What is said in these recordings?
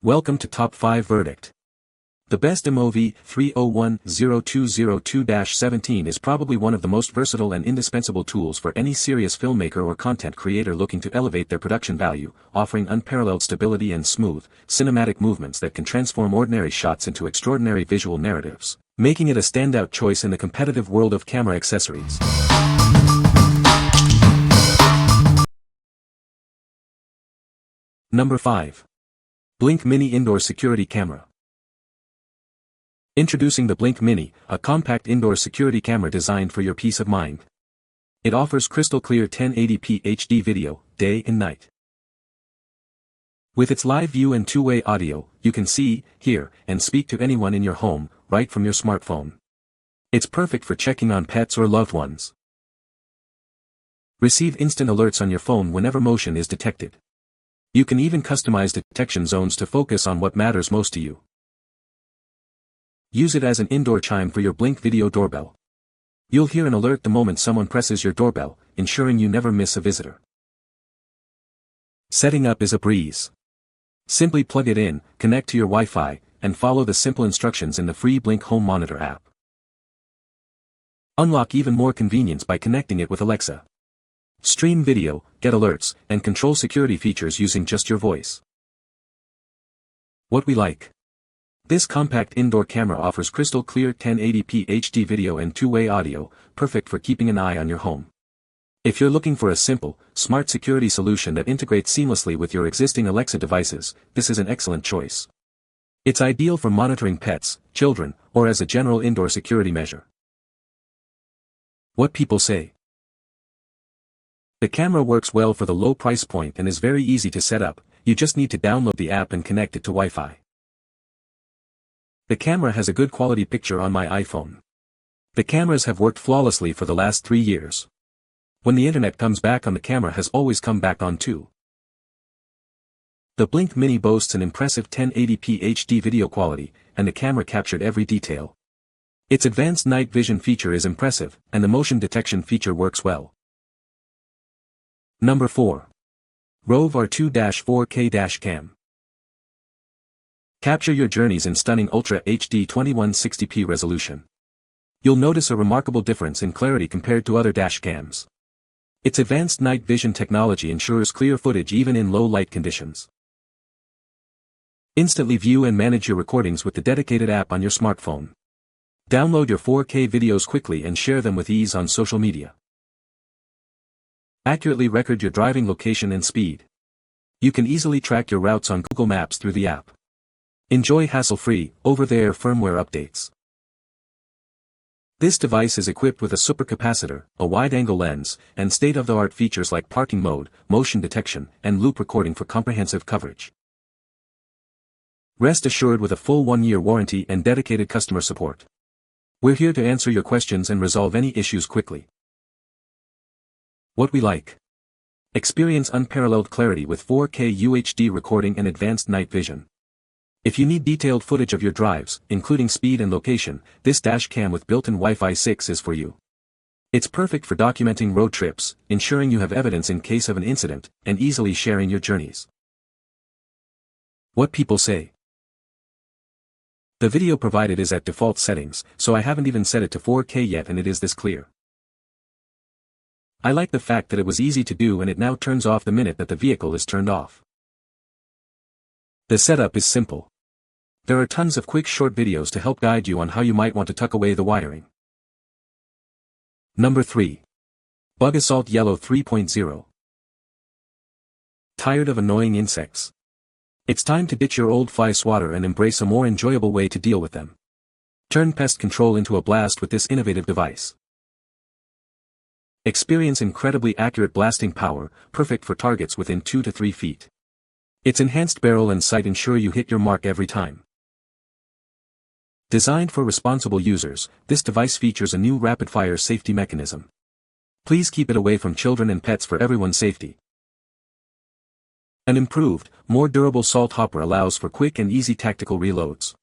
Welcome to Top 5 Verdict. The best Mov-301-0202-17 is probably one of the most versatile and indispensable tools for any serious filmmaker or content creator looking to elevate their production value, offering unparalleled stability and smooth, cinematic movements that can transform ordinary shots into extraordinary visual narratives, making it a standout choice in the competitive world of camera accessories. Number 5. Blink Mini Indoor Security Camera. Introducing the Blink Mini, a compact indoor security camera designed for your peace of mind. It offers crystal clear 1080p HD video, day and night. With its live view and two-way audio, you can see, hear, and speak to anyone in your home, right from your smartphone. It's perfect for checking on pets or loved ones. Receive instant alerts on your phone whenever motion is detected. You can even customize detection zones to focus on what matters most to you. Use it as an indoor chime for your Blink video doorbell. You'll hear an alert the moment someone presses your doorbell, ensuring you never miss a visitor. Setting up is a breeze. Simply plug it in, connect to your Wi-Fi, and follow the simple instructions in the free Blink Home Monitor app. Unlock even more convenience by connecting it with Alexa. Stream video, get alerts, and control security features using just your voice. What we like. This compact indoor camera offers crystal clear 1080p HD video and two-way audio, perfect for keeping an eye on your home. If you're looking for a simple, smart security solution that integrates seamlessly with your existing Alexa devices, this is an excellent choice. It's ideal for monitoring pets, children, or as a general indoor security measure. What people say. The camera works well for the low price point and is very easy to set up. You just need to download the app and connect it to Wi-Fi. The camera has a good quality picture on my iPhone. The cameras have worked flawlessly for the last 3 years. When the internet comes back on, the camera has always come back on too. The Blink Mini boasts an impressive 1080p HD video quality, and the camera captured every detail. Its advanced night vision feature is impressive, and the motion detection feature works well. Number 4. ROVE R2-4K Dash Cam. Capture your journeys in stunning Ultra HD 2160p resolution. You'll notice a remarkable difference in clarity compared to other dash cams. Its advanced night vision technology ensures clear footage even in low light conditions. Instantly view and manage your recordings with the dedicated app on your smartphone. Download your 4K videos quickly and share them with ease on social media. Accurately record your driving location and speed. You can easily track your routes on Google Maps through the app. Enjoy hassle-free, over-the-air firmware updates. This device is equipped with a supercapacitor, a wide-angle lens, and state-of-the-art features like parking mode, motion detection, and loop recording for comprehensive coverage. Rest assured with a full 1-year warranty and dedicated customer support. We're here to answer your questions and resolve any issues quickly. What we like. Experience unparalleled clarity with 4K UHD recording and advanced night vision. If you need detailed footage of your drives, including speed and location, this dash cam with built-in Wi-Fi 6 is for you. It's perfect for documenting road trips, ensuring you have evidence in case of an incident, and easily sharing your journeys. What people say. The video provided is at default settings, so I haven't even set it to 4K yet, and it is this clear. I like the fact that it was easy to do and it now turns off the minute that the vehicle is turned off. The setup is simple. There are tons of quick short videos to help guide you on how you might want to tuck away the wiring. Number 3. Bug Assault Yellow 3.0. Tired of annoying insects? It's time to ditch your old fly swatter and embrace a more enjoyable way to deal with them. Turn pest control into a blast with this innovative device. Experience incredibly accurate blasting power, perfect for targets within 2 to 3 feet. Its enhanced barrel and sight ensure you hit your mark every time. Designed for responsible users, this device features a new rapid-fire safety mechanism. Please keep it away from children and pets for everyone's safety. An improved, more durable salt hopper allows for quick and easy tactical reloads.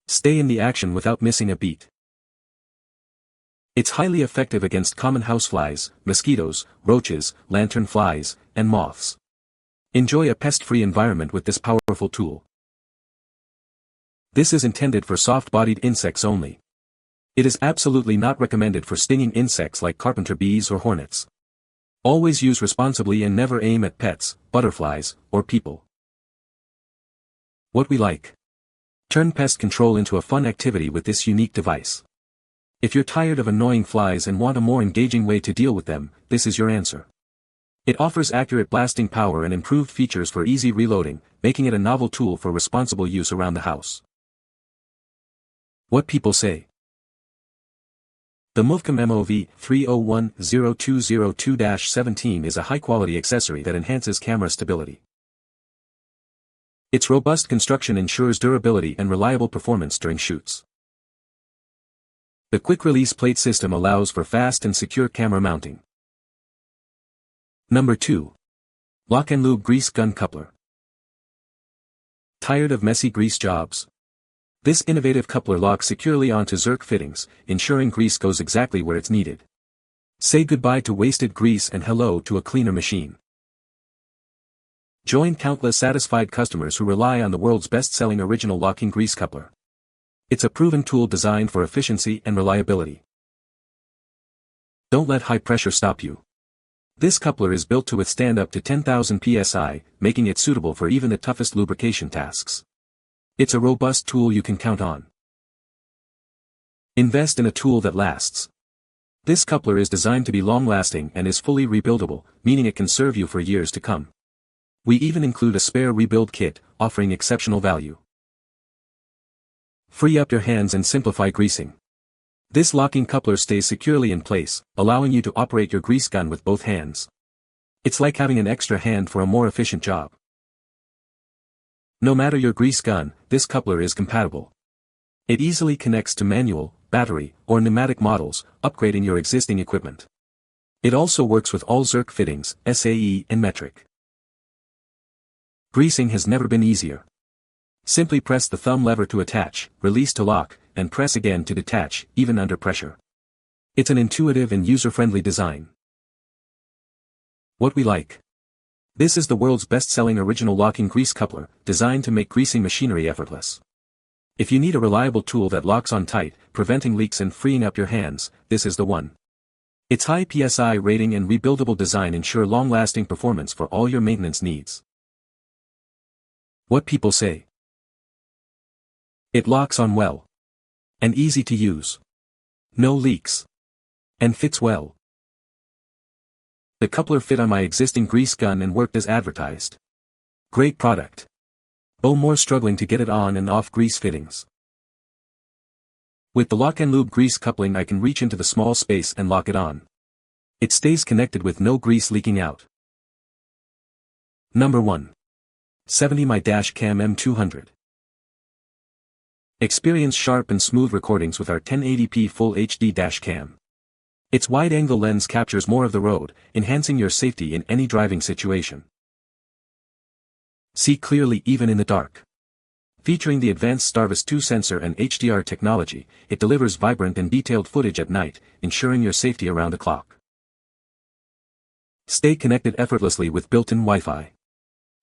Stay in the action without missing a beat. It's highly effective against common houseflies, mosquitoes, roaches, lanternflies, and moths. Enjoy a pest-free environment with this powerful tool. This is intended for soft-bodied insects only. It is absolutely not recommended for stinging insects like carpenter bees or hornets. Always use responsibly and never aim at pets, butterflies, or people. What we like. Turn pest control into a fun activity with this unique device. If you're tired of annoying flies and want a more engaging way to deal with them, this is your answer. It offers accurate blasting power and improved features for easy reloading, making it a novel tool for responsible use around the house. What people say. The Mov-301 Mov-301-0202-17 is a high-quality accessory that enhances camera stability. Its robust construction ensures durability and reliable performance during shoots. The quick-release plate system allows for fast and secure camera mounting. Number 2. LockNLube Grease Gun Coupler. Tired of messy grease jobs? This innovative coupler locks securely onto Zerk fittings, ensuring grease goes exactly where it's needed. Say goodbye to wasted grease and hello to a cleaner machine. Join countless satisfied customers who rely on the world's best-selling original locking grease coupler. It's a proven tool designed for efficiency and reliability. Don't let high pressure stop you. This coupler is built to withstand up to 10,000 psi, making it suitable for even the toughest lubrication tasks. It's a robust tool you can count on. Invest in a tool that lasts. This coupler is designed to be long-lasting and is fully rebuildable, meaning it can serve you for years to come. We even include a spare rebuild kit, offering exceptional value. Free up your hands and simplify greasing. This locking coupler stays securely in place, allowing you to operate your grease gun with both hands. It's like having an extra hand for a more efficient job. No matter your grease gun, this coupler is compatible. It easily connects to manual, battery, or pneumatic models, upgrading your existing equipment. It also works with all Zerk fittings, SAE and metric. Greasing has never been easier. Simply press the thumb lever to attach, release to lock, and press again to detach, even under pressure. It's an intuitive and user-friendly design. What we like. This is the world's best-selling original locking grease coupler, designed to make greasing machinery effortless. If you need a reliable tool that locks on tight, preventing leaks and freeing up your hands, this is the one. Its high PSI rating and rebuildable design ensure long-lasting performance for all your maintenance needs. What people say. It locks on well. And easy to use. No leaks. And fits well. The coupler fit on my existing grease gun and worked as advertised. Great product. Oh, more struggling to get it on and off grease fittings. With the LockNLube grease coupling, I can reach into the small space and lock it on. It stays connected with no grease leaking out. Number 1. 70 My Dash Cam M200. Experience sharp and smooth recordings with our 1080p Full HD dash cam. Its wide-angle lens captures more of the road, enhancing your safety in any driving situation. See clearly even in the dark. Featuring the advanced Starvis 2 sensor and HDR technology, it delivers vibrant and detailed footage at night, ensuring your safety around the clock. Stay connected effortlessly with built-in Wi-Fi.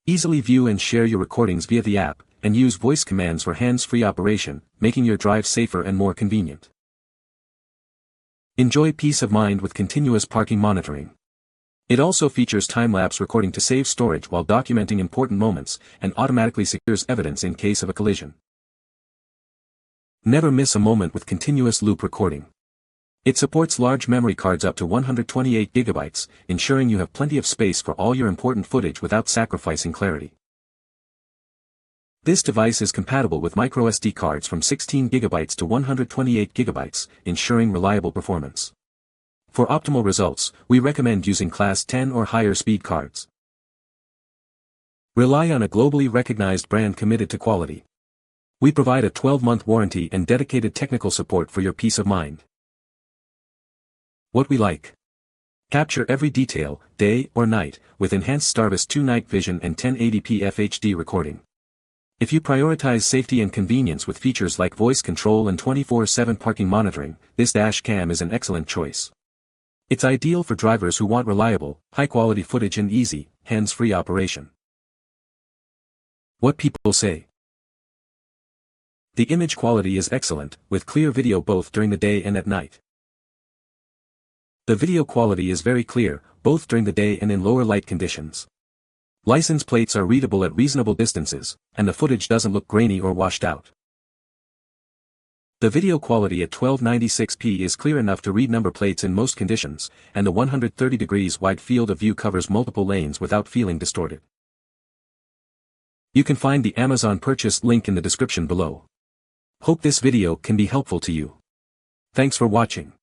Easily view and share your recordings via the app, and use voice commands for hands-free operation, making your drive safer and more convenient. Enjoy peace of mind with continuous parking monitoring. It also features time-lapse recording to save storage while documenting important moments, and automatically secures evidence in case of a collision. Never miss a moment with continuous loop recording. It supports large memory cards up to 128 GB, ensuring you have plenty of space for all your important footage without sacrificing clarity. This device is compatible with microSD cards from 16 GB to 128 GB, ensuring reliable performance. For optimal results, we recommend using Class 10 or higher speed cards. Rely on a globally recognized brand committed to quality. We provide a 12-month warranty and dedicated technical support for your peace of mind. What we like. Capture every detail, day or night, with enhanced Starvis 2 night vision and 1080p FHD recording. If you prioritize safety and convenience with features like voice control and 24/7 parking monitoring, this dash cam is an excellent choice. It's ideal for drivers who want reliable, high-quality footage and easy, hands-free operation. What people say. The image quality is excellent, with clear video both during the day and at night. The video quality is very clear, both during the day and in lower light conditions. License plates are readable at reasonable distances, and the footage doesn't look grainy or washed out. The video quality at 1296p is clear enough to read number plates in most conditions, and the 130 degrees wide field of view covers multiple lanes without feeling distorted. You can find the Amazon purchase link in the description below. Hope this video can be helpful to you. Thanks for watching.